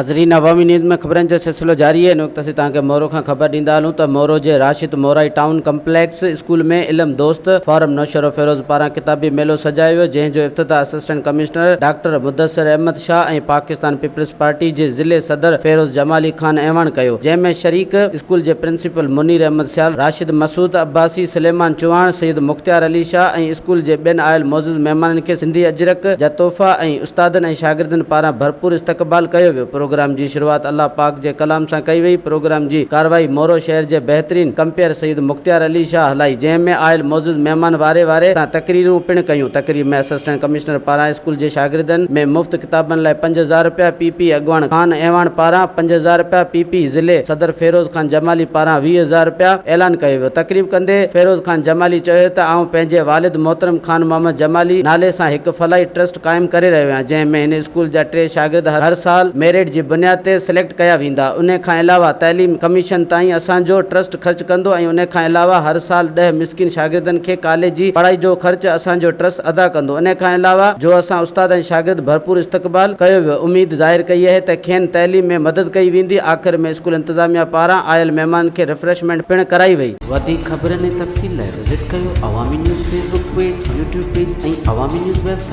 नाज़रीन, अवामी न्यूज़ में ख़बरनि जो सिलसिलो जारी है। इन वक़्त असीं तव्हांखे मोरो खां ख़बर ॾींदा हलूं त मोरो जे Rashid Morai town complex school में इल्म दोस्त फॉरम नौशर फ़िरोज़ पारां किताबी मेलो सजायो वियो, जंहिंजो इफ़्तिताह assistant commissioner doctor Mudassir Ahmed Shah ऐं पाकिस्तान पीपल्स पार्टी जे ज़िले सदर फ़िरोज़ जमाली ख़ान ऐवान कयो, जंहिंमें शरीक स्कूल जे प्रिंसिपल मुनीर अहमद सियाल, राशिद मसूद अब्बासी, सलेमान चौहान, सईद मुख्तियार अली शाह ऐं स्कूल जे ॿियनि आयल मौजूद महिमाननि खे सिंधी अजरक जा तोहफ़ा ऐं उस्तादनि ऐं शागिर्दनि पारां भरपूर इस्तक़बाल कयो वियो। प्रोग्राम जी शुरूआत अल्लाह पाक जे कलाम सां कई वई। प्रोग्राम जी कार्रवाई मोरो शहर जे बहितरीन कंपेयर सईद मुख्तियार अली शाह हलाई, जंहिंमें आयल मौजूद महिमान वारे सां तकरीरूं पिणु कयूं। तकरीब में असिस्टेंट कमिश्नर पारां स्कूल जे शागिर्दनि में मुफ़्त किताबनि लाइ 5000 रुपया, पीपी अॻवान ख़ान ऐवान पारां 5000 रुपया, पीपी ज़िले सदर फ़िरोज़ ख़ान जमाली पारां 20000 रुपया ऐलान कयो वियो। तकरीब कंदे फ़िरोज़ ख़ान जमाली चयो त आउं पंहिंजे वालिद मोहतरम ख़ान मोहम्मद जमाली नाले सां हिकु फलाही ट्रस्ट क़ाइमु करे रहियो आहियां, जंहिंमें हिन स्कूल जा 3 शागिर्द हर साल मेरिट जी बुनियाद ते सिलेक्ट कया वेंदा। उन खां अलावा तइलीम कमीशन ताईं असांजो ट्रस्ट ख़र्च कंदो ऐं उन खां अलावा हर साल 10 मिस्किन शागिर्दनि खे कॉलेज जी पढ़ाई जो ख़र्च असांजो ट्रस्ट अदा कंदो। इन खां अलावा जो असां उस्ताद ऐं शागिर्द भरपूर इस्तक़बाल कयो वियो। उम्मीद ज़ाहिर कई आहे त खेनि तइलीम में मदद कई वेंदी। आख़िर में स्कूल इंतज़ामिया पारां आयल महिमान खे रिफ्रेशमेंट पिणु कराई वई। वधीक ख़बरनि ऐं तफ़सील लाइ विज़िट कयो अवामी news Facebook page, YouTube page ऐं अवामी न्यूज़ वेबसाइट।